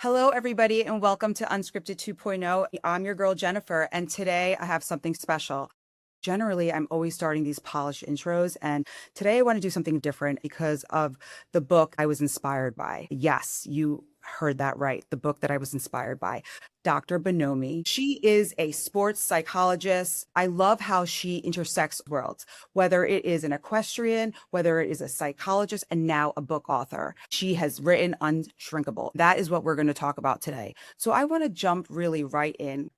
Hello, everybody, and welcome to Unscripted 2.0. I'm your girl, Jennifer, and today I have something special. Generally, I'm always starting these polished intros, and today I want to do something different because of the book I was inspired by. Yes, you heard that right. The book that I was inspired by, Dr. Bonomi. She is a sports psychologist. I love how she intersects worlds, whether it is an equestrian, whether it is a psychologist, and now a book author. She has written Unshrinkable. That is what we're going to talk about today. So I want to jump really right in.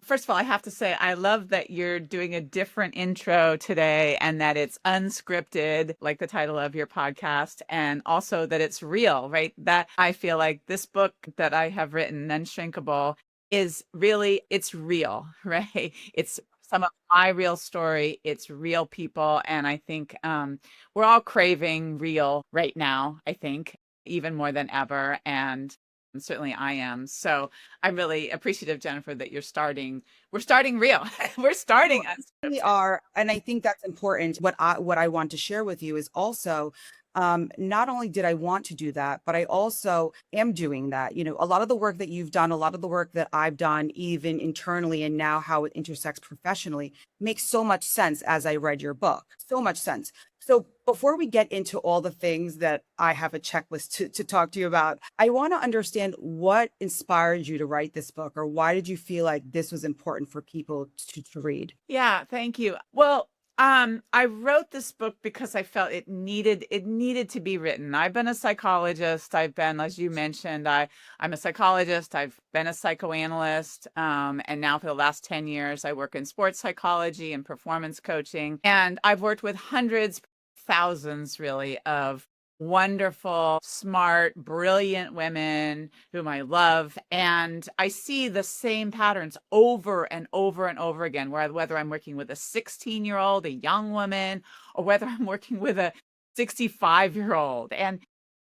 First of all, I have to say, I love that you're doing a different intro today and that it's unscripted, like the title of your podcast, and also that it's real, right? That I feel like this book that I have written, Unshrinkable, is really, it's real, right? It's some of my real story. It's real people. And I think we're all craving real right now, I think, even more than ever. And certainly I am. So I'm really appreciative, Jennifer, that we're starting real. We're starting We unscripted. are, and I think that's important. What I want to share with you is also not only did I want to do that, but I also am doing that. You know, a lot of the work that you've done, a lot of the work that I've done, even internally, and now how it intersects professionally, makes so much sense as I read your book. So much sense. So before we get into all the things that I have a checklist to talk to you about, I want to understand what inspired you to write this book, or why did you feel like this was important for people to read? Yeah, thank you. Well, I wrote this book because I felt it needed to be written. I've been a psychologist. I've been, as you mentioned, I'm a psychologist. I've been a psychoanalyst, and now for the last 10 years, I work in sports psychology and performance coaching. And I've worked with hundreds, thousands, really, of wonderful, smart, brilliant women whom I love. And I see the same patterns over and over and over again, whether I'm working with a 16-year-old, a young woman, or whether I'm working with a 65-year-old. And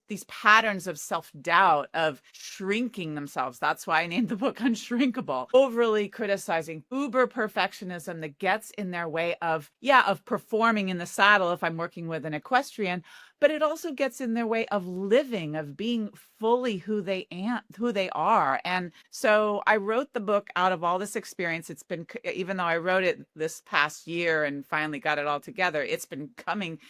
these patterns of self-doubt, of shrinking themselves. That's why I named the book Unshrinkable. Overly criticizing, uber perfectionism that gets in their way of performing in the saddle if I'm working with an equestrian, but it also gets in their way of living, of being fully who they are. And so I wrote the book out of all this experience. It's been, even though I wrote it this past year and finally got it all together, it's been coming,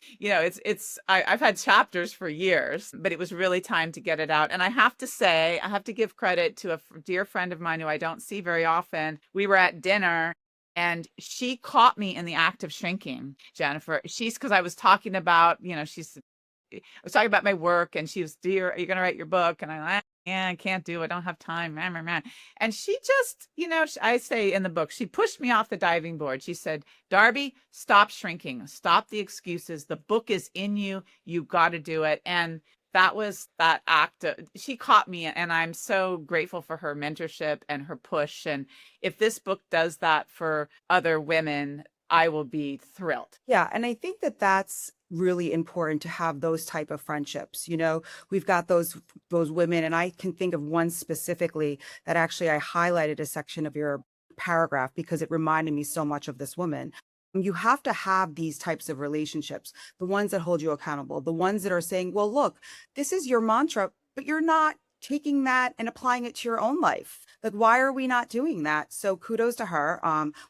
I've had chapters for years, but it was really time to get it out. And I have to say, I have to give credit to a dear friend of mine who I don't see very often. We were at dinner and she caught me in the act of shrinking, Jennifer. Because I was talking about, I was talking about my work, and she was, "Dear, are you going to write your book?" And I'm like, "Yeah, I can't do it. I don't have time." Rah, rah, rah. And she just, I say in the book, she pushed me off the diving board. She said, "Darby, stop shrinking. Stop the excuses. The book is in you. You got to do it." And that was that act. She caught me, and I'm so grateful for her mentorship and her push. And if this book does that for other women, I will be thrilled. Yeah, and I think that that's really important to have those type of friendships. You know, we've got those women, and I can think of one specifically that actually I highlighted a section of your paragraph because it reminded me so much of this woman. You have to have these types of relationships, the ones that hold you accountable, the ones that are saying, well, look, this is your mantra, but you're not taking that and applying it to your own life. Like, why are we not doing that? So kudos to her.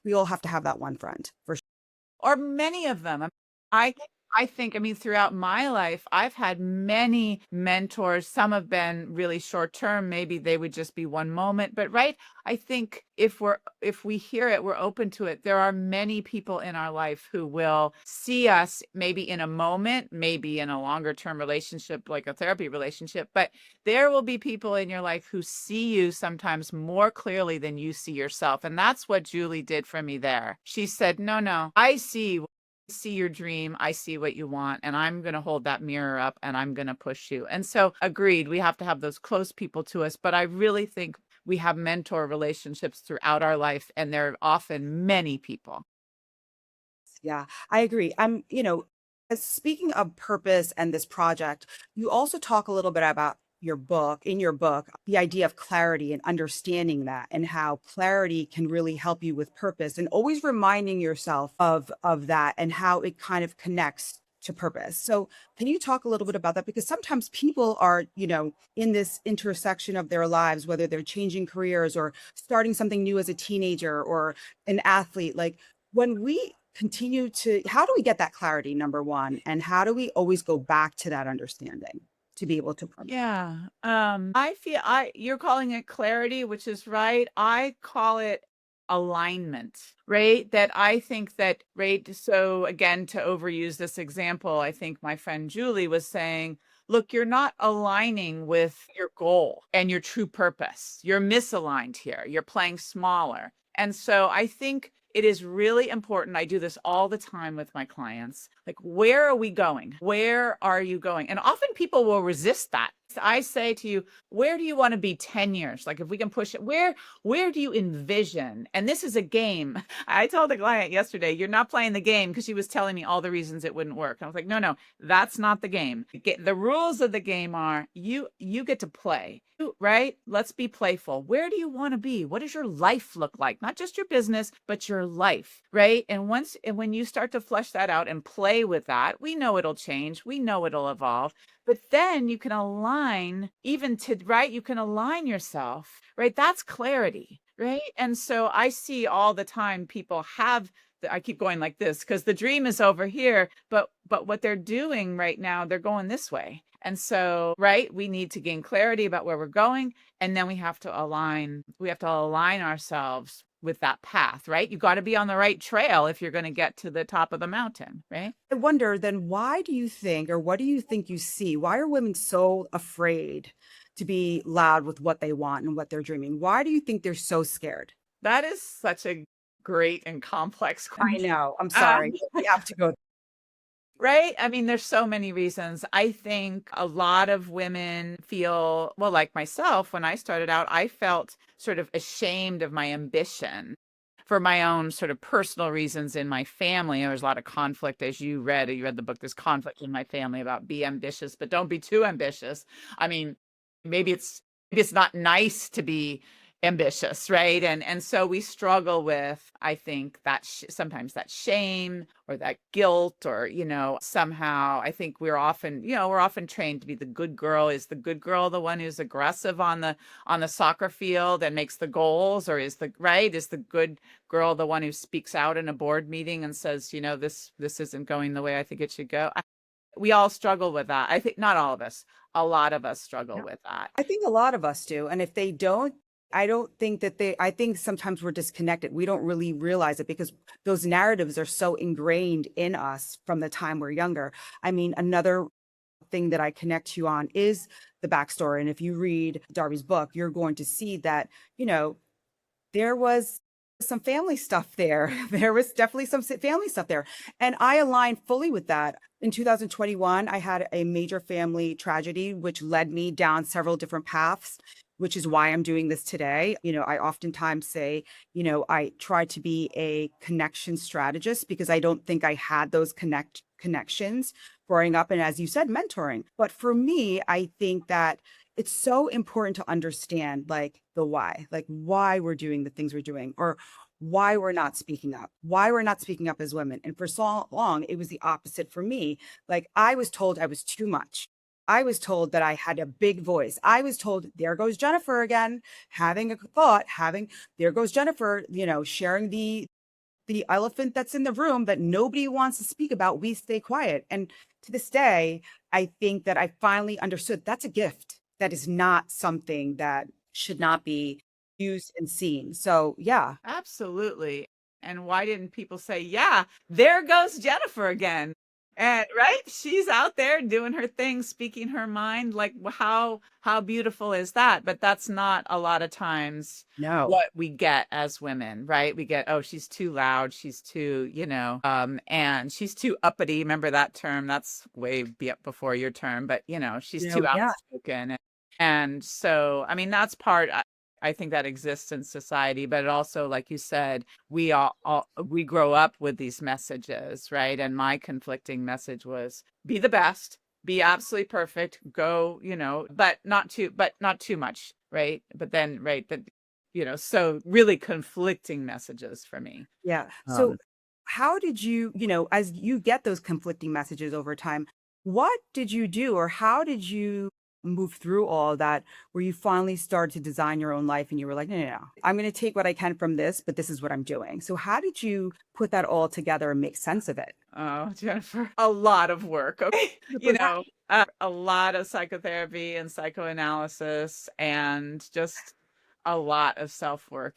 We all have to have that one friend for sure. Or many of them. I I think, I mean, throughout my life, I've had many mentors. Some have been really short term. Maybe they would just be one moment. But right, I think if we hear it, we're open to it. There are many people in our life who will see us maybe in a moment, maybe in a longer term relationship, like a therapy relationship, but there will be people in your life who see you sometimes more clearly than you see yourself. And that's what Julie did for me there. She said, no, I see your dream. I see what you want. And I'm going to hold that mirror up and I'm going to push you. And so agreed, we have to have those close people to us. But I really think we have mentor relationships throughout our life. And there are often many people. Yeah, I agree. Speaking of purpose and this project, you also talk a little bit about in your book, the idea of clarity and understanding that and how clarity can really help you with purpose and always reminding yourself of that and how it kind of connects to purpose. So can you talk a little bit about that? Because sometimes people are, in this intersection of their lives, whether they're changing careers or starting something new as a teenager or an athlete. Like when we continue to, how do we get that clarity, number one? And how do we always go back to that understanding to be able to? Yeah. I feel you're calling it clarity, which is right. I call it alignment, right? That I think that, right? So again, to overuse this example, I think my friend Julie was saying, look, you're not aligning with your goal and your true purpose. You're misaligned here. You're playing smaller. And so I think it is really important. I do this all the time with my clients. Like, where are we going? Where are you going? And often people will resist that. I say to you, where do you want to be 10 years? Like, if we can push it, where do you envision? And this is a game. I told a client yesterday, you're not playing the game, because she was telling me all the reasons it wouldn't work. I was like, no, that's not the game. The rules of the game are you get to play, right? Let's be playful. Where do you want to be? What does your life look like? Not just your business, but your life, right? And when you start to flesh that out and play with that, we know it'll change. We know it'll evolve. But then you can align right? You can align yourself, right? That's clarity, right? And so I see all the time people I keep going like this because the dream is over here, but what they're doing right now, they're going this way. And so, right, we need to gain clarity about where we're going, and then we have to align ourselves with that path, right? You got to be on the right trail if you're going to get to the top of the mountain, right? I wonder then, why do you think, or what do you think you see? Why are women so afraid to be loud with what they want and what they're dreaming? Why do you think they're so scared? That is such a great and complex I question. know. I'm sorry. We have to go. Right? I mean, there's so many reasons. I think a lot of women feel, well, like myself, when I started out, I felt sort of ashamed of my ambition for my own sort of personal reasons in my family. There was a lot of conflict, as you read the book, there's conflict in my family about be ambitious, but don't be too ambitious. I mean, maybe it's not nice to be ambitious, right? And so we struggle with, I think, that sometimes that shame or that guilt, or somehow I think we're often trained to be the good girl. Is the good girl the one who's aggressive on the soccer field and makes the goals, or is the good girl the one who speaks out in a board meeting and says, this isn't going the way I think it should go? We all struggle with that. I think not all of us, a lot of us struggle with that. I think a lot of us do. And if they don't, I don't think that I think sometimes we're disconnected. We don't really realize it because those narratives are so ingrained in us from the time we're younger. I mean, another thing that I connect you on is the backstory. And if you read Darby's book, you're going to see that, there was some family stuff there. There was definitely some family stuff there. And I align fully with that. In 2021, I had a major family tragedy, which led me down several different paths, which is why I'm doing this today. I oftentimes say, I try to be a connection strategist because I don't think I had those connections growing up. And as you said, mentoring. But for me, I think that it's so important to understand like the why, like why we're doing the things we're doing, or why we're not speaking up as women. And for so long, it was the opposite for me. Like I was told I was too much. I was told that I had a big voice. I was told, there goes Jennifer again, having a thought, there goes Jennifer, sharing the elephant that's in the room that nobody wants to speak about. We stay quiet. And to this day, I think that I finally understood that's a gift. That is not something that should not be used and seen. So yeah. Absolutely. And why didn't people say, yeah, there goes Jennifer again? And right, she's out there doing her thing, speaking her mind. Like how beautiful is that? But that's not a lot of times No. what we get as women, right? We get, oh, she's too loud, she's too, and she's too uppity. Remember that term? That's way before your term, but she's too Yeah. outspoken. And so, I mean, that's part. I think that exists in society, but it also, like you said, we we grow up with these messages, right? And my conflicting message was be the best, be absolutely perfect, go, but not too much, right? But then, right, so really conflicting messages for me. Yeah. So how did you, as you get those conflicting messages over time, what did you do or how did you move through all of that where you finally started to design your own life and you were like, no, no, no, I'm going to take what I can from this, but this is what I'm doing. So how did you put that all together and make sense of it? Oh, Jennifer, a lot of work. Okay. You 100%. know, a lot of psychotherapy and psychoanalysis and just a lot of self-work.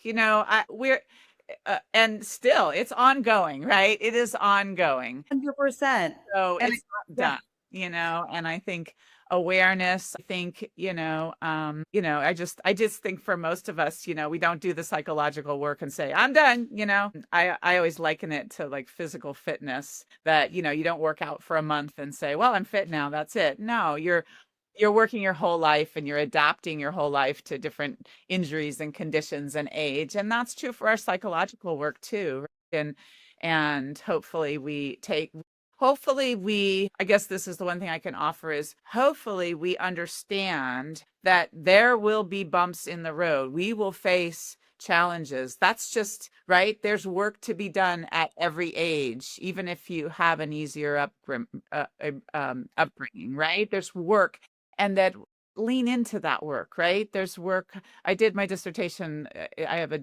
And still it's ongoing, right? It is ongoing. 100%. So And it's not yeah, done, and I think awareness, I think, I just think for most of us, we don't do the psychological work and say, I'm done. I always liken it to like physical fitness that, you don't work out for a month and say, well, I'm fit now. That's it. No, you're working your whole life and you're adapting your whole life to different injuries and conditions and age. And that's true for our psychological work too. Right? And I guess this is the one thing I can offer is hopefully we understand that there will be bumps in the road. We will face challenges. That's just right. There's work to be done at every age, even if you have an easier upbringing, right? There's work, and that lean into that work, right? There's work. I did my dissertation. I have a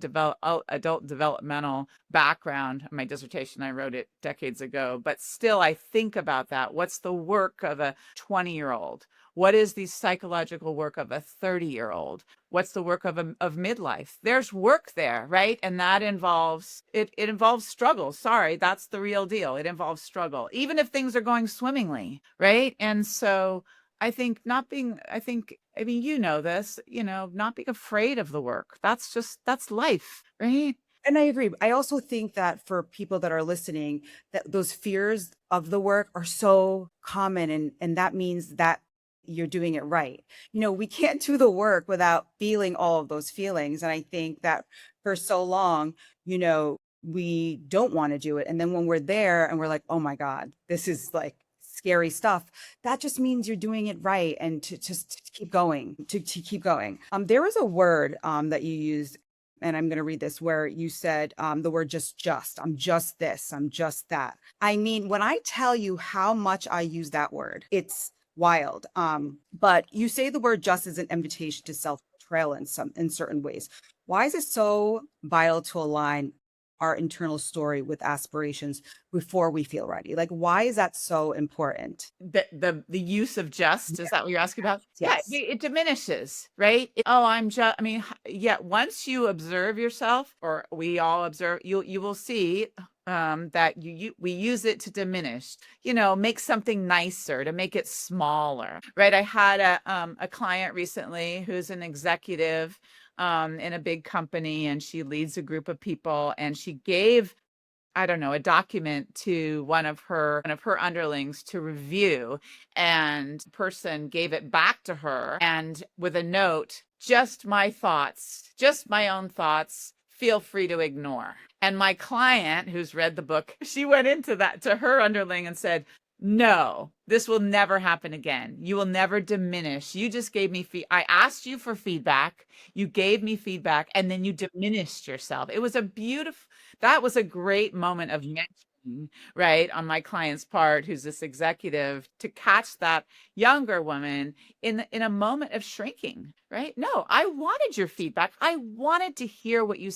adult developmental background. My dissertation, I wrote it decades ago, but still I think about that. What's the work of a 20-year-old? What is the psychological work of a 30-year-old? What's the work of midlife? There's work there, right? And that involves it involves struggle. Sorry, that's the real deal. It involves struggle, even if things are going swimmingly, right? And so I mean, this, not being afraid of the work. That's life, right? and I agree. I also think that for people that are listening, that those fears of the work are so common and that means that you're doing it right. We can't do the work without feeling all of those feelings. And I think that for so long, we don't want to do it. And then when we're there and we're like, oh my God, this is like scary stuff, that just means you're doing it right and to just to keep going, to keep going. There was a word that you used, and I'm going to read this, where you said the word I'm just this, I'm just that. I mean, when I tell you how much I use that word, it's wild. But you say the word just as an invitation to self-betrayal in certain ways. Why is it so vital to align our internal story with aspirations before we feel ready? Like, why is that so important? The use of just, is that what you're asking about? Yeah, Yes. it diminishes, right? Oh, I mean, yeah, once you observe yourself, or we all observe, you will see that we use it to diminish, make something nicer, to make it smaller, right? I had a client recently who's an executive in a big company, and she leads a group of people, and she gave, I don't know, a document to one of her underlings to review, and the person gave it back to her and with a note, just my thoughts, just my own thoughts, feel free to ignore. And my client, who's read the book, she went into that to her underling and said, no, this will never happen again. You will never diminish. You just gave me I asked you for feedback. You gave me feedback, and then you diminished yourself. That was a great moment of mentoring, right, on my client's part, who's this executive, to catch that younger woman in a moment of shrinking, right? No, I wanted your feedback. I wanted to hear what you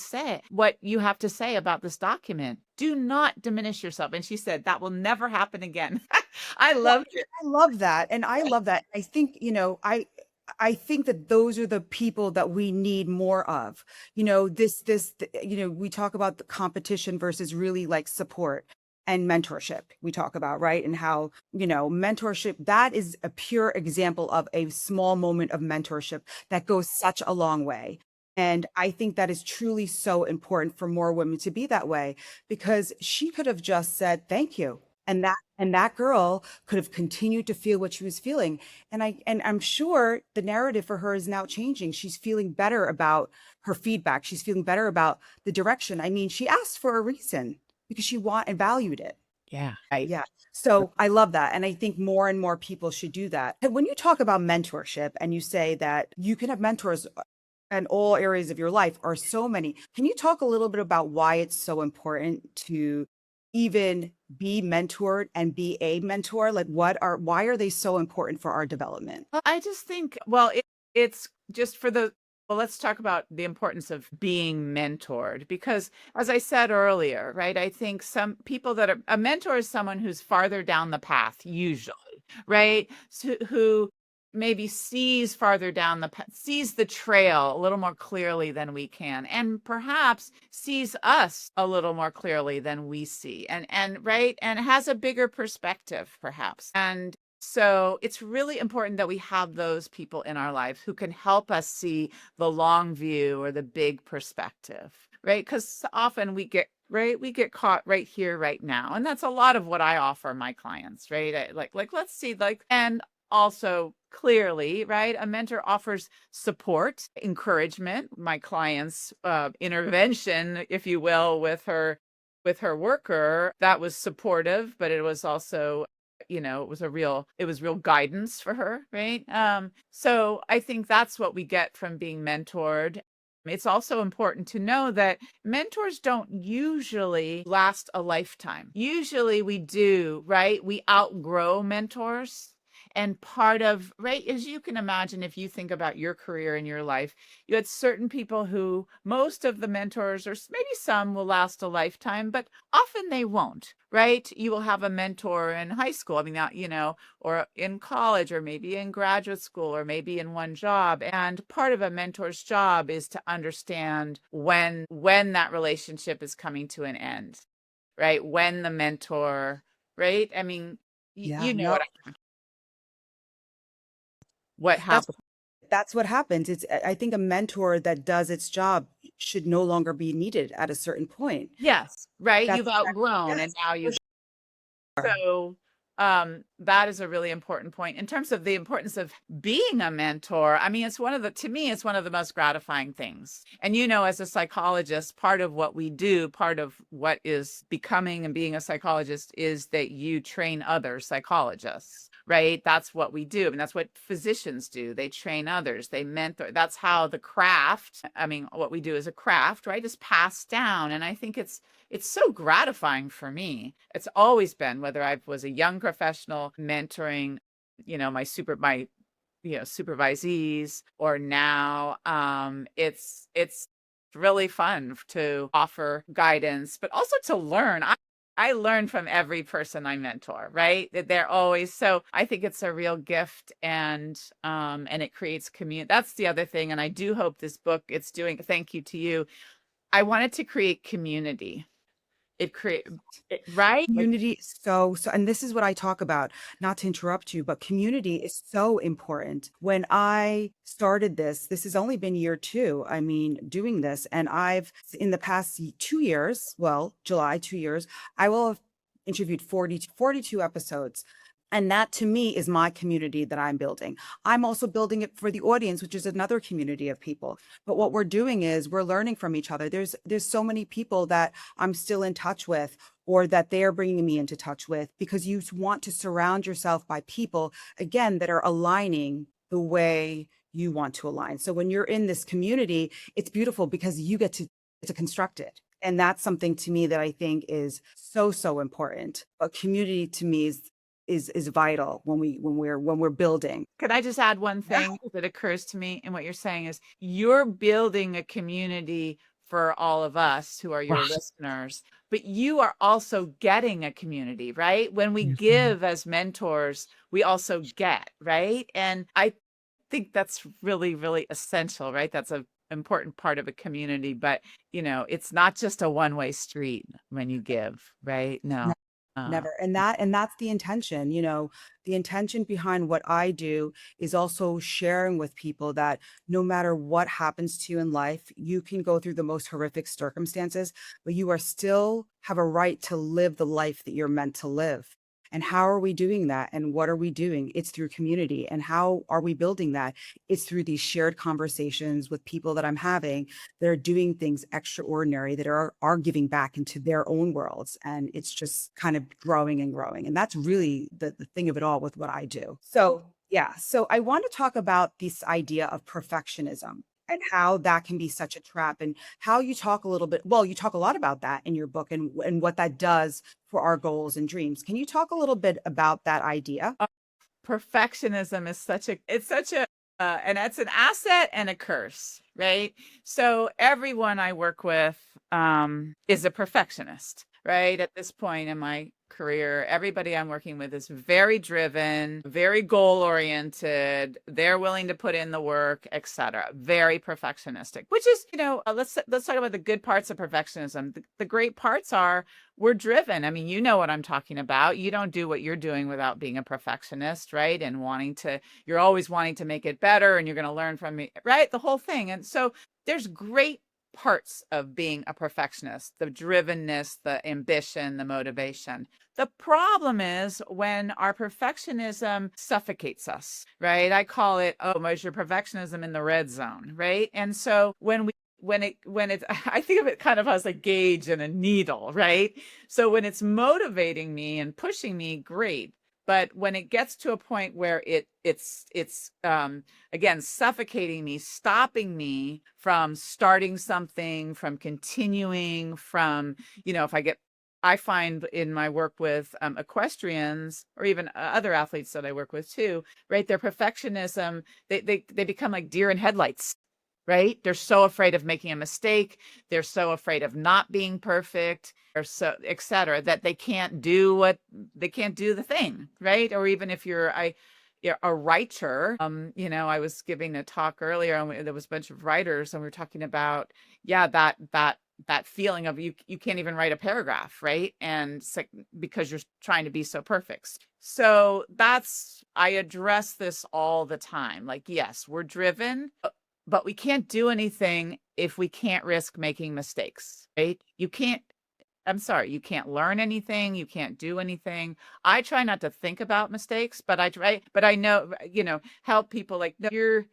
have to say about this document. Do not diminish yourself. And she said, that will never happen again. I Well, loved it. I love that. And I love that. I think, I think that those are the people that we need more of. We talk about the competition versus really like support and mentorship we talk about, right? And how, mentorship, that is a pure example of a small moment of mentorship that goes such a long way. And I think that is truly so important for more women to be that way because she could have just said, thank you. And that girl could have continued to feel what she was feeling. And I'm sure the narrative for her is now changing. She's feeling better about her feedback. She's feeling better about the direction. I mean, she asked for a reason because she want and valued it. Yeah. Right. Yeah. So I love that. And I think more and more people should do that. And when you talk about mentorship and you say that you can have mentors in all areas of your life or so many, can you talk a little bit about why it's so important to even be mentored and be a mentor? Like why are they so important for our development? Well, I just think, well, it's just for the, well, let's talk about the importance of being mentored because, as I said earlier, right, I think some people that are, a mentor is someone who's farther down the path, usually, right? So, who maybe sees farther down the path, sees the trail a little more clearly than we can, and perhaps sees us a little more clearly than we see, and right, and has a bigger perspective, perhaps. And so it's really important that we have those people in our life who can help us see the long view or the big perspective, right? Because often we get caught right here, right now. And that's a lot of what I offer my clients, right? Let's see, and also clearly, right? A mentor offers support, encouragement. My client's intervention, if you will, with her worker, that was supportive, but it was also, it was real guidance for her, right? So I think that's what we get from being mentored. It's also important to know that mentors don't usually last a lifetime. Usually we do, right? We outgrow mentors. And part of, right, as you can imagine, if you think about your career and your life, you had certain people who most of the mentors, or maybe some, will last a lifetime, but often they won't, right? You will have a mentor in high school, I mean, that, or in college, or maybe in graduate school, or maybe in one job. And part of a mentor's job is to understand when that relationship is coming to an end, right? When the mentor, right? I mean, Yeah, you know no, what that's happened. that's what happens. I think a mentor that does its job should no longer be needed at a certain point. Yes, right? That's You've outgrown and yes, now for you've, sure. so that is a really important point in terms of the importance of being a mentor. I mean, to me, it's one of the most gratifying things. And as a psychologist, part of what we do, part of what is becoming and being a psychologist is that you train other psychologists, right? That's what we do. I mean, that's what physicians do. They train others, they mentor. That's how the craft, I mean, what we do as a craft, right, is passed down. And I think it's so gratifying for me. It's always been, whether I was a young professional mentoring, my supervisees, or now, it's really fun to offer guidance, but also to learn. I learn from every person I mentor, right? That they're always, so I think it's a real gift, and it creates community. That's the other thing. And I do hope this book, it's doing, thank you to you. I wanted to create community. It create right? Like, Community is so, and this is what I talk about, not to interrupt you, but community is so important. When I started this has only been year two. I mean, doing this, and I've, in the past 2 years, well, July, 2 years, I will have interviewed 42 episodes. And that to me is my community that I'm building. I'm also building it for the audience, which is another community of people. But what we're doing is we're learning from each other. There's so many people that I'm still in touch with, or that they're bringing me into touch with, because you want to surround yourself by people, again, that are aligning the way you want to align. So when you're in this community, it's beautiful because you get to construct it. And that's something to me that I think is so, so important. But community to me is vital when we're building. could I just add one Yeah. thing that occurs to me in what you're saying is you're building a community for all of us who are your Right. listeners, but you are also getting a community, right? When we Mhm. give as mentors, we also get, right? And I think that's really, really essential, right? That's a important part of a community, but it's not just a one-way street when you give, right? No. Uh, Never. And that's the intention, the intention behind what I do is also sharing with people that no matter what happens to you in life, you can go through the most horrific circumstances, but you are still have a right to live the life that you're meant to live. And how are we doing that? And what are we doing? It's through community. And how are we building that? It's through these shared conversations with people that I'm having. They're doing things extraordinary, that are giving back into their own worlds. And it's just kind of growing and growing. And that's really the thing of it all with what I do. So, yeah. So I want to talk about this idea of perfectionism. and how that can be such a trap, and how you talk a little bit, well, you talk a lot about that in your book, and what that does for our goals and dreams. Can you talk a little bit about that idea? Perfectionism is such a and that's an asset and a curse, right? So everyone I work with is a perfectionist, right? At this point in my career, everybody I'm working with is very driven, very goal oriented. They're willing to put in the work, etc. Very perfectionistic, which is, let's talk about the good parts of perfectionism. The great parts are we're driven. I mean, you know what I'm talking about. You don't do what you're doing without being a perfectionist, right? And you're always wanting to make it better, and you're going to learn from me, right? The whole thing. And so there's great parts of being a perfectionist, the drivenness, the ambition, the motivation. The problem is when our perfectionism suffocates us, right? I call it, oh, was your perfectionism in the red zone, right? And so when it's I think of it kind of as a gauge and a needle, right? So when it's motivating me and pushing me, great. But when it gets to a point where it's again suffocating me, stopping me from starting something, from continuing, from, if I find in my work with equestrians, or even other athletes that I work with too, right? Their perfectionism, they become like deer in headlights, right? They're so afraid of making a mistake. They're so afraid of not being perfect, or so, et cetera, that they can't do the thing, right? Or even if you're a writer, I was giving a talk earlier, and there was a bunch of writers, and we were talking about, yeah, that feeling of you can't even write a paragraph, right? And because you're trying to be so perfect. So I address this all the time. Like, yes, we're driven, but we can't do anything if we can't risk making mistakes, right? I'm sorry, you can't learn anything, you can't do anything. I try not to think about mistakes, but I know, help people like, no, your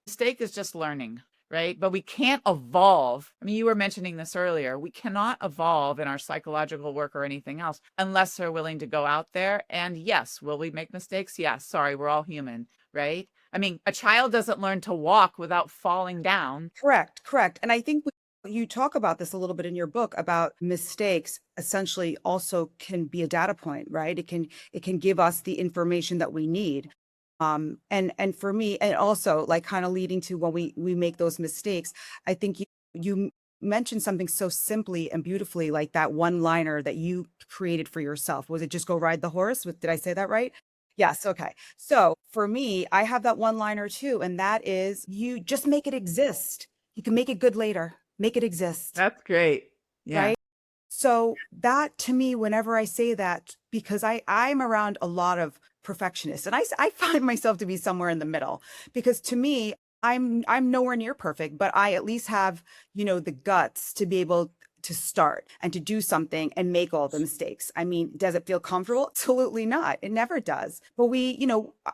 mistake is just learning, right? But we can't evolve. I mean, you were mentioning this earlier. We cannot evolve in our psychological work or anything else unless they're willing to go out there. And yes, will we make mistakes? Yes, sorry, we're all human, right? I mean, a child doesn't learn to walk without falling down. Correct, correct. And I think you talk about this a little bit in your book about mistakes essentially also can be a data point, right? It can give us the information that we need. And for me, and also like kind of leading to when we make those mistakes, I think you mentioned something so simply and beautifully, like that one liner that you created for yourself. Was it just go ride the horse? Did I say that right? Yes. Okay. So for me, I have that one liner too, and that is you just make it exist. You can make it good later. Make it exist. That's great. Yeah. Right. So that to me, whenever I say that, because I'm around a lot of perfectionists, and I find myself to be somewhere in the middle, because to me, I'm nowhere near perfect, but I at least have, the guts to be able to start and to do something and make all the mistakes. I mean, does it feel comfortable? Absolutely not. It never does. But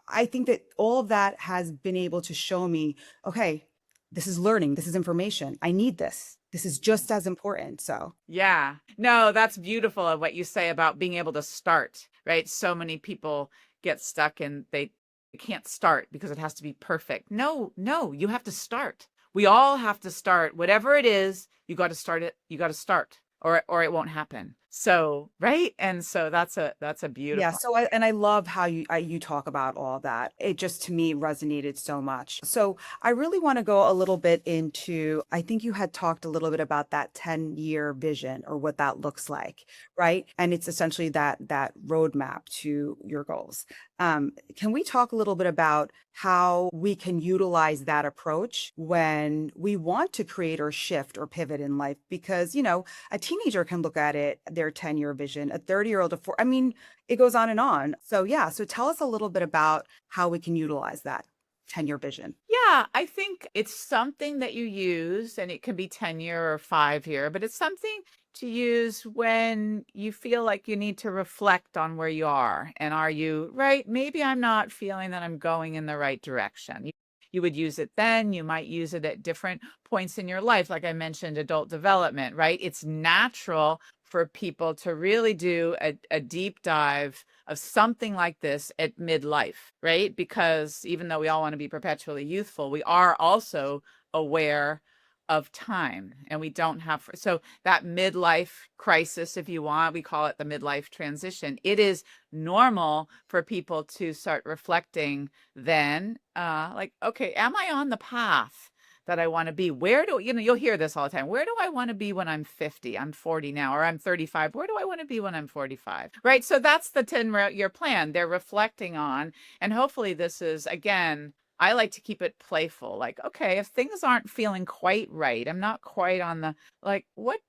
I think that all of that has been able to show me, okay, this is learning, this is information. I need this. This is just as important. So, Yeah. No, that's beautiful of what you say about being able to start, right? So many people get stuck and they can't start because it has to be perfect. No, no, you have to start. We all have to start. Whatever it is, you got to start it. You got to start, or it won't happen. So, right? And so that's a yeah. beautiful. So, I love how you talk about all that. It just to me resonated so much. So, I really want to go a little bit into, I think you had talked a little bit about that 10-year vision or what that looks like, right? And it's essentially that roadmap to your goals. Can we talk a little bit about how we can utilize that approach when we want to create or shift or pivot in life? Because, a teenager can look at it, their 10-year vision, a 30-year-old, I mean, it goes on and on. So, yeah. So tell us a little bit about how we can utilize that 10-year vision. Yeah, I think it's something that you use, and it can be 10-year or 5-year, but it's something to use when you feel like you need to reflect on where you are. And are you right? Maybe I'm not feeling that I'm going in the right direction. You would use it then. You might use it at different points in your life. Like I mentioned, adult development, right? It's natural for people to really do a deep dive of something like this at midlife, right? Because even though we all want to be perpetually youthful, we are also aware of time, and we don't have, so that midlife crisis, if you want, we call it the midlife transition. It is normal for people to start reflecting then, like, okay, am I on the path that I want to be? Where do, you'll hear this all the time. Where do I want to be when I'm 50? I'm 40 now, or I'm 35. Where do I want to be when I'm 45? Right? So that's the 10-year plan they're reflecting on. And hopefully this is, again, I like to keep it playful. Like, okay, if things aren't feeling quite right, I'm not quite on the, like, what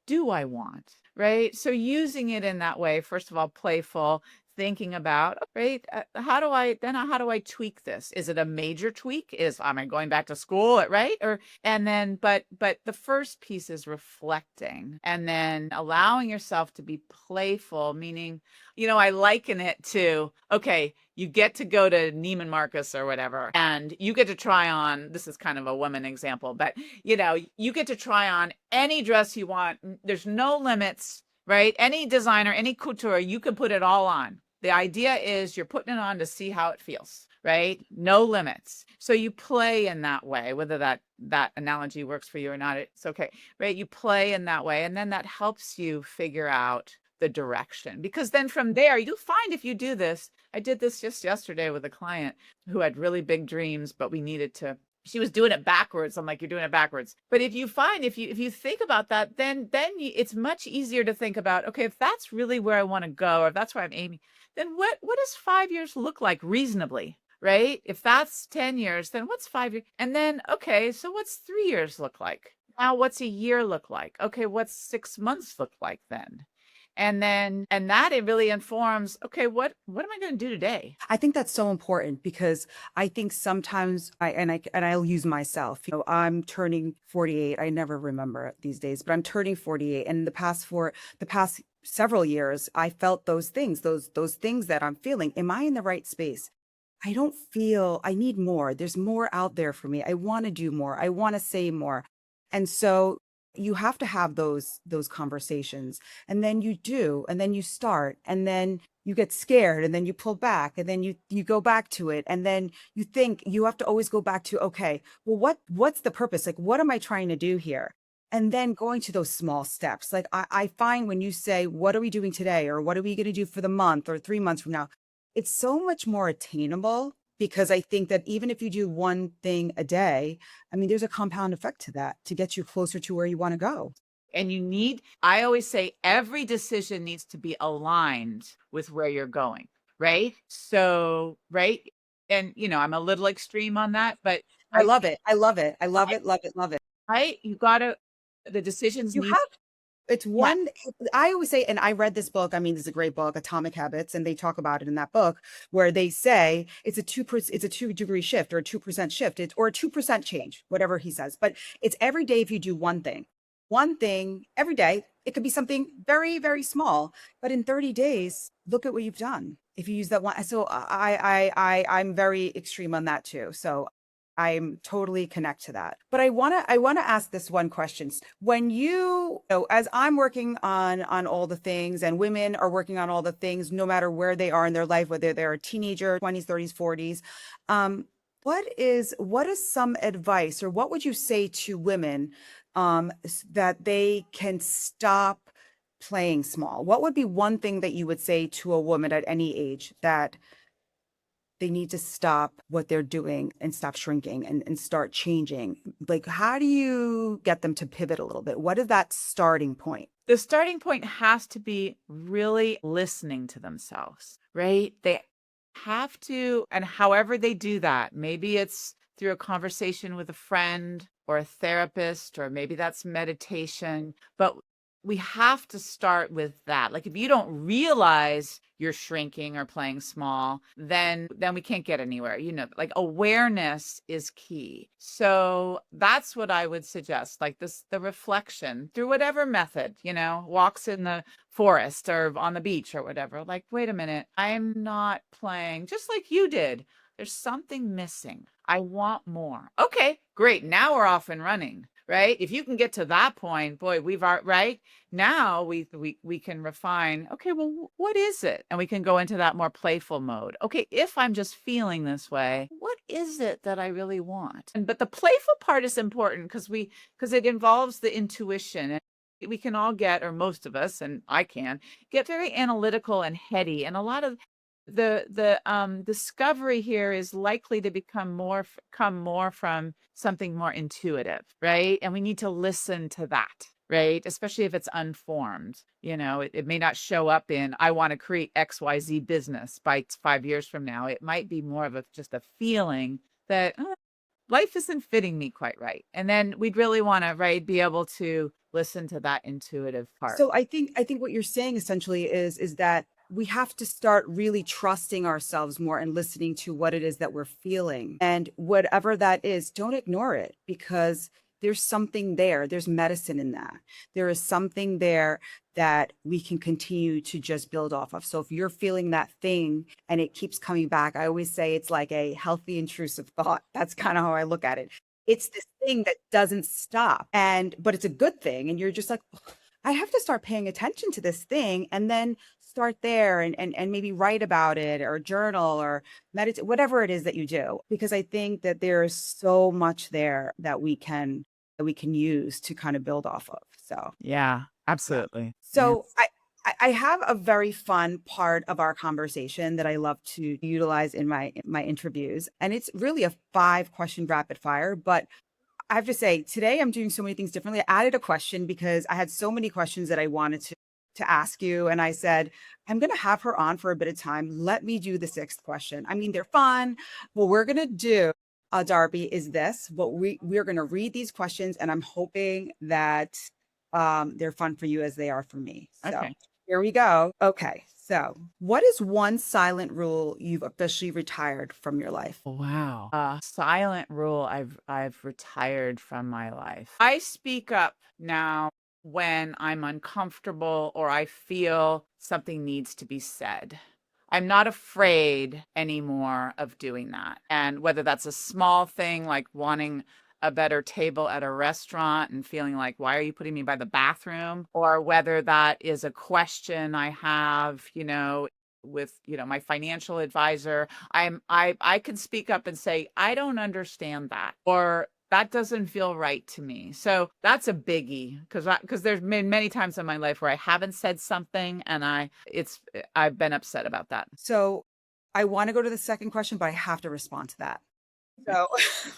do I want? Right? So using it in that way, first of all, playful, thinking about, right, how do I tweak this? Is it a major tweak? Am I going back to school, right? Or, and then, but the first piece is reflecting, and then allowing yourself to be playful, meaning, I liken it to, okay, you get to go to Neiman Marcus or whatever, and you get to try on, this is kind of a woman example, but you get to try on any dress you want. There's no limits, right? Any designer, any couture, you can put it all on. The idea is you're putting it on to see how it feels, right? No limits. So you play in that way, whether that analogy works for you or not, it's okay, right? You play in that way, and then that helps you figure out the direction, because then from there, you'll find, if you do this, I did this just yesterday with a client who had really big dreams, but she was doing it backwards. I'm like, you're doing it backwards. But if you think about that, then it's much easier to think about, okay, if that's really where I want to go, or if that's where I'm aiming, then what does 5 years look like reasonably? Right? If that's 10 years, then what's 5 years? And then, okay, so what's 3 years look like? Now, what's a year look like? Okay, what's 6 months look like then? And that it really informs, okay, what am I going to do today? I think that's so important because I think sometimes I'll use myself. I'm turning 48. I never remember these days, but I'm turning 48. And the past several years, I felt those things, those things that I'm feeling. Am I in the right space? I don't feel I need more. There's more out there for me. I want to do more. I want to say more. And so you have to have those conversations, and then you do, and then you start, and then you get scared, and then you pull back, and then you go back to it, and then you think you have to always go back to, okay, well, what's the purpose? Like, what am I trying to do here? And then going to those small steps. Like I find when you say, what are we doing today? Or what are we going to do for the month or 3 months from now? It's so much more attainable, because I think that even if you do one thing a day, I mean, there's a compound effect to that to get you closer to where you want to go. And I always say, every decision needs to be aligned with where you're going, right? So, right. And, I'm a little extreme on that, but I I love think, it. I love it. I love it. Love it. Love it. right, the decisions You need, have It's yeah. one, I always say, and I read this book. I mean, this is a great book, Atomic Habits, and they talk about it in that book where they say it's a 2-degree shift or a 2% shift, or a 2% change, whatever he says. But it's every day. If you do one thing every day, it could be something very, very small, but in 30 days, look at what you've done. If you use that one. So I'm very extreme on that too. So I'm totally connect to that. But I wanna ask this one question. When as I'm working on all the things, and women are working on all the things, no matter where they are in their life, whether they're a teenager, 20s, 30s, 40s, what is some advice, or what would you say to women that they can stop playing small? What would be one thing that you would say to a woman at any age, that they need to stop what they're doing and stop shrinking and start changing? Like, how do you get them to pivot a little bit? What is that starting point? The starting point has to be really listening to themselves, right? They have to, and however they do that, maybe it's through a conversation with a friend or a therapist, or maybe that's meditation, but we have to start with that. Like, if you don't realize you're shrinking or playing small, then we can't get anywhere. Like, awareness is key. So that's what I would suggest. Like the reflection through whatever method, walks in the forest or on the beach or whatever. Like, wait a minute, I'm not playing just like you did. There's something missing. I want more. Okay, great. Now we're off and running. right? If you can get to that point, boy, right now we can refine. Okay, well, what is it? And we can go into that more playful mode. Okay, if I'm just feeling this way, what is it that I really want? But the playful part is important because it involves the intuition. And we can all get, or most of us, and I can get very analytical and heady, and a lot of the discovery here is likely to come more from something more intuitive, right? And we need to listen to that, right? Especially if it's unformed. It may not show up in I want to create XYZ business by 5 years from now. It might be more of just a feeling that life isn't fitting me quite right. And then we'd really want to, right, be able to listen to that intuitive part. So I think what you're saying essentially is that we have to start really trusting ourselves more and listening to what it is that we're feeling. And whatever that is, don't ignore it, because there's something there. There's medicine in that. There is something there that we can continue to just build off of. So if you're feeling that thing and it keeps coming back, I always say it's like a healthy intrusive thought. That's kind of how I look at it. It's this thing that doesn't stop, but it's a good thing. And you're just like, I have to start paying attention to this thing, and then start there and maybe write about it or journal or meditate, whatever it is that you do. Because I think that there is so much there that we can use to kind of build off of. So Yeah, yeah. absolutely. So I have a very fun part of our conversation that I love to utilize in my interviews. And it's really a 5 question rapid fire, but I have to say, today I'm doing so many things differently. I added a question because I had so many questions that I wanted to ask you. And I said, I'm going to have her on for a bit of time. Let me do the 6th question. I mean, they're fun. What we're going to do, Darby, is this. What we're going to read these questions, and I'm hoping that they're fun for you as they are for me. So Okay. here we go. Okay. So what is one silent rule you've officially retired from your life? Wow. Silent rule I've retired from my life. I speak up now when I'm uncomfortable or I feel something needs to be said. I'm not afraid anymore of doing that. And whether that's a small thing like wanting a better table at a restaurant and feeling like, why are you putting me by the bathroom? Or whether that is a question I have, with, my financial advisor, I can speak up and say, I don't understand that, or that doesn't feel right to me. So that's a biggie, because there's been many times in my life where I haven't said something and I've been upset about that. So I want to go to the second question, but I have to respond to that. So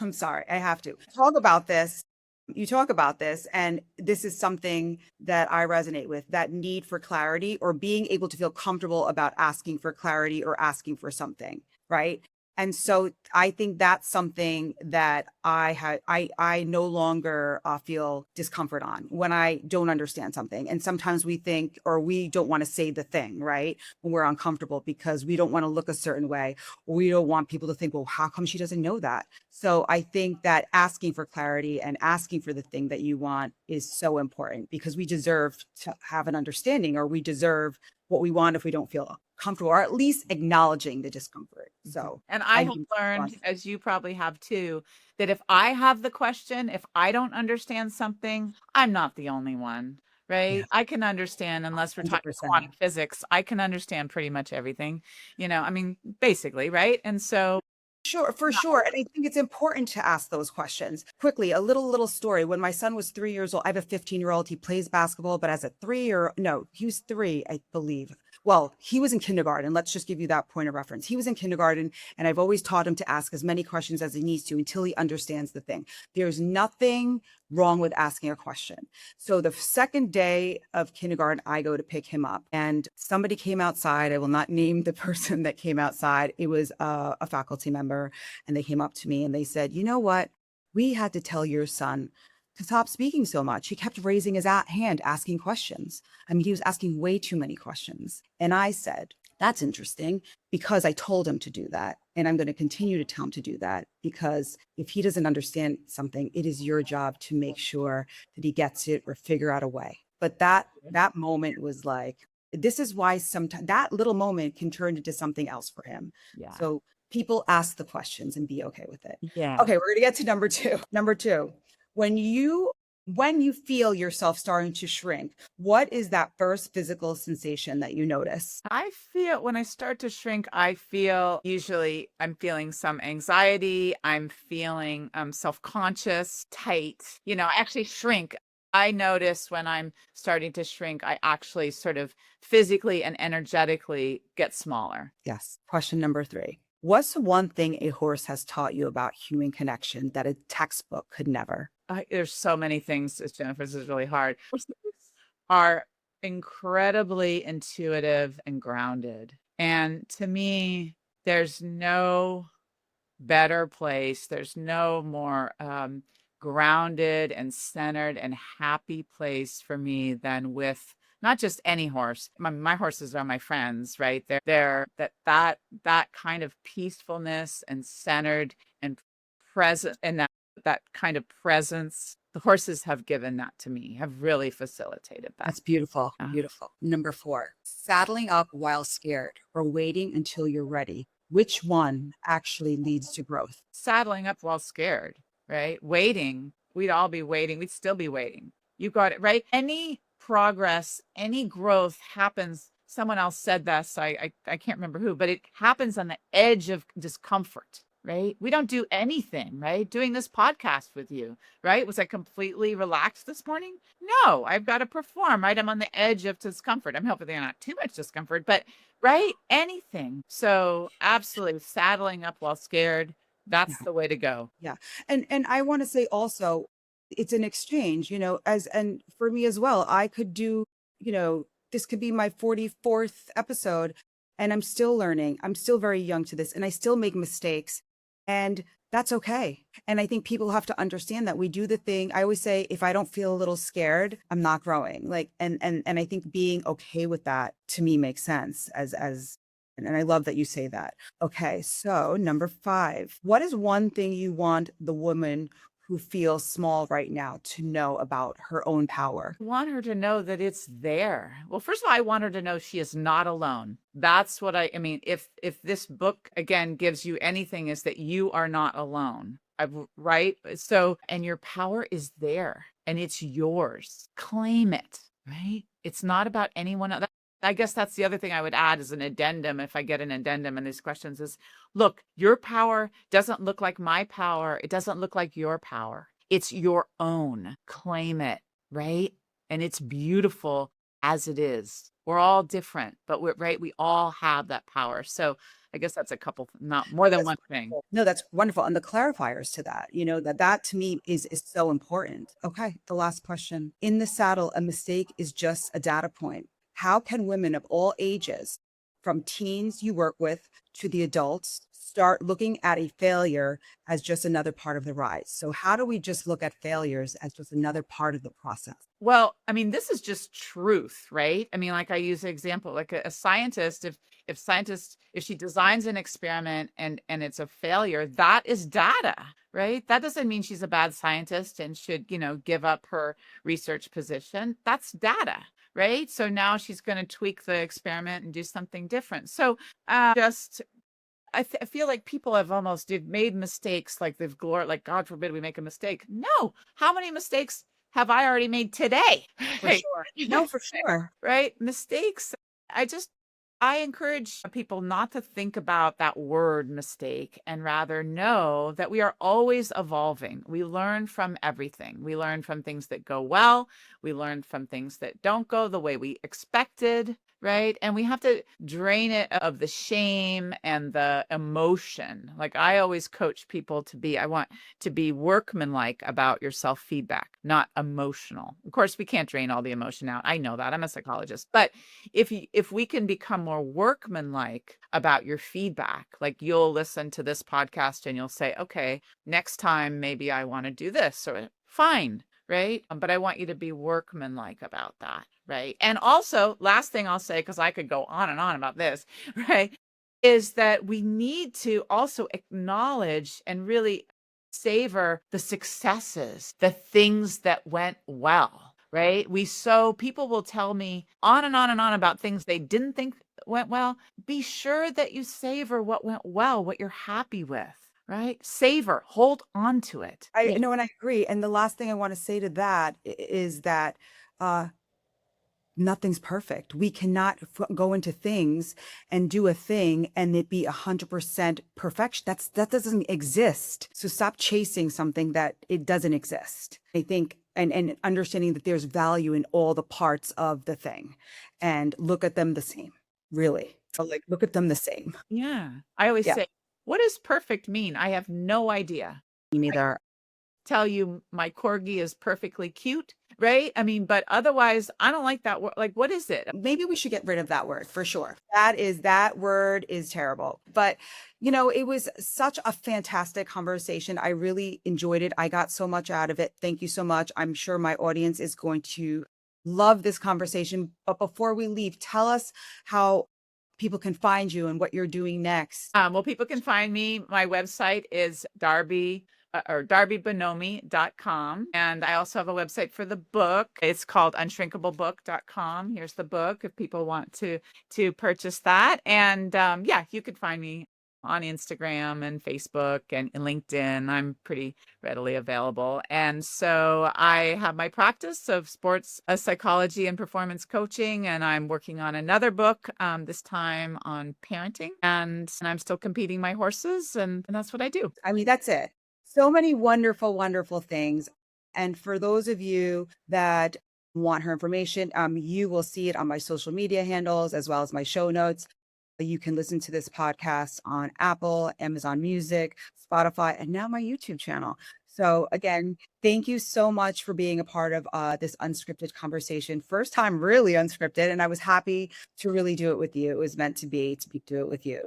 I'm sorry, I have to talk about this. You talk about this, and this is something that I resonate with, that need for clarity, or being able to feel comfortable about asking for clarity or asking for something, right? And so I think that's something that I no longer feel discomfort on when I don't understand something. And sometimes we think, or we don't want to say the thing, right? When we're uncomfortable because we don't want to look a certain way, or we don't want people to think, well, how come she doesn't know that? So I think that asking for clarity and asking for the thing that you want is so important, because we deserve to have an understanding, or we deserve what we want if we don't feel comfortable, or at least acknowledging the discomfort. So And I I have think learned, as you probably have too, that if I have the question, if I don't understand something, I'm not the only one, yeah, right? I can understand, unless we're talking 100%. quantum physics, I can understand pretty much everything, I mean, basically, right? And so, Sure, for sure. And I think it's important to ask those questions. Quickly, a little story. When my son was 3 years old, I have a 15-year-old. He plays basketball, but as a 3 no, he was 3, I believe. Well, he was in kindergarten. Let's just give you that point of reference. He was in kindergarten, and I've always taught him to ask as many questions as he needs to until he understands the thing. There's nothing wrong with asking a question. So the second day of kindergarten, I go to pick him up, and somebody came outside. I will not name the person that came outside. It was a faculty member, and they came up to me and they said, you know what? We had to tell your son to stop speaking so much. He kept raising his hand, asking questions. I mean, he was asking way too many questions. And I said, that's interesting, because I told him to do that. And I'm going to continue to tell him to do that, because if he doesn't understand something, it is your job to make sure that he gets it or figure out a way. But that moment was like, this is why sometimes that little moment can turn into something else for him. yeah. So people ask the questions and be okay with it. Yeah. Okay, we're going to get to number 2. Number 2, when you When you feel yourself starting to shrink, what is that first physical sensation that you notice? I feel when I start to shrink, I feel usually I'm feeling some anxiety. I'm feeling self-conscious, tight. I actually shrink. I notice when I'm starting to shrink, I actually sort of physically and energetically get smaller. Yes. Question number 3. What's the one thing a horse has taught you about human connection that a textbook could never? There's so many things, Jennifer, this is really hard. Are incredibly intuitive and grounded. And to me, there's no better place. There's no more grounded and centered and happy place for me than with not just any horse. My horses are my friends, right? They're that kind of peacefulness and centered and present, and that kind of presence. The horses have given that to me, have really facilitated that. That's beautiful. Beautiful. Number 4, saddling up while scared or waiting until you're ready. Which one actually leads to growth? Saddling up while scared, right? Waiting, we'd all be waiting. We'd still be waiting. You got it, right? Any progress, any growth happens. Someone else said this. I can't remember who, but it happens on the edge of discomfort, right? We don't do anything, right? Doing this podcast with you, right? Was I completely relaxed this morning? No, I've got to perform, right? I'm on the edge of discomfort. I'm hoping they're not too much discomfort, but right? Anything. So absolutely saddling up while scared. That's the way to go. Yeah. And I want to say also, it's an exchange, and for me as well, I could do, this could be my 44th episode and I'm still learning. I'm still very young to this and I still make mistakes, and that's okay. And I think people have to understand that we do the thing. I always say, if I don't feel a little scared, I'm not growing. Like, and I think being okay with that to me makes sense and I love that you say that. Okay, so number 5, what is one thing you want the woman who feels small right now to know about her own power? I want her to know that it's there. Well, first of all, I want her to know she is not alone. That's what I mean, if this book again gives you anything, is that you are not alone. Right? So, and your power is there and it's yours. Claim it, right? It's not about anyone else. I guess that's the other thing I would add as an addendum, if I get an addendum in these questions, is look, your power doesn't look like my power. It doesn't look like your power. It's your own. Claim it, right? And it's beautiful as it is. We're all different, but we all have that power. So I guess that's a couple, not more than one thing. No, that's wonderful. And the clarifiers to that, that to me is so important. Okay, the last question. In the saddle, a mistake is just a data point. How can women of all ages, from teens you work with to the adults, start looking at a failure as just another part of the ride? So how do we just look at failures as just another part of the process? Well, I mean, this is just truth, right? I mean, like I use an example, like a scientist, if she designs an experiment and it's a failure, that is data, right? That doesn't mean she's a bad scientist and should, give up her research position. That's data. Right. So now she's going to tweak the experiment and do something different. So I feel like people have almost made mistakes, like like, God forbid we make a mistake. No. How many mistakes have I already made today? For sure. No, for sure. Right. Mistakes. I encourage people not to think about that word mistake and rather know that we are always evolving. We learn from everything. We learn from things that go well. We learn from things that don't go the way we expected, right? And we have to drain it of the shame and the emotion. Like I always coach people I want to be workmanlike about your self-feedback, not emotional. Of course, we can't drain all the emotion out. I know that. I'm a psychologist. But if we can become more workmanlike about your feedback, like you'll listen to this podcast and you'll say, okay, next time maybe I want to do this, or fine, right? But I want you to be workmanlike about that, right? And also, last thing I'll say, because I could go on and on about this, right, is that we need to also acknowledge and really savor the successes, the things that went well. Right? People will tell me on and on and on about things they didn't think went well. Be sure that you savor what went well, what you're happy with, right? Savor, hold on to it. I Yeah. know, and I agree. And the last thing I want to say to that is that uh, nothing's perfect. We cannot go into things and do a thing and it be 100% perfection. That doesn't exist. So stop chasing something that it doesn't exist. I think, and understanding that there's value in all the parts of the thing, and look at them the same. Really, so like look at them the same. Yeah. I always Yeah, say, what does perfect mean? I have no idea. me I neither. tell you my corgi is perfectly cute, right? I mean, but otherwise, I don't like that word. Like, what is it? Maybe we should get rid of that word for sure. That word is terrible. But it was such a fantastic conversation. I really enjoyed it. I got so much out of it. Thank you so much. I'm sure my audience is going to love this conversation. But before we leave, tell us how people can find you and what you're doing next. Well, people can find me. My website is Darby or darbybonomi.com. And I also have a website for the book. It's called unshrinkablebook.com. Here's the book if people want to purchase that. And yeah, you could find me on Instagram and Facebook and LinkedIn. I'm pretty readily available. And so I have my practice of sports psychology and performance coaching, and I'm working on another book, this time on parenting. And I'm still competing my horses, and that's what I do. I mean, that's it. So many wonderful, wonderful things. And for those of you that want her information, you will see it on my social media handles as well as my show notes. You can listen to this podcast on Apple, Amazon Music, Spotify, and now my YouTube channel. So again, thank you so much for being a part of this unscripted conversation. First time really unscripted, and I was happy to really do it with you. It was meant to be to do it with you.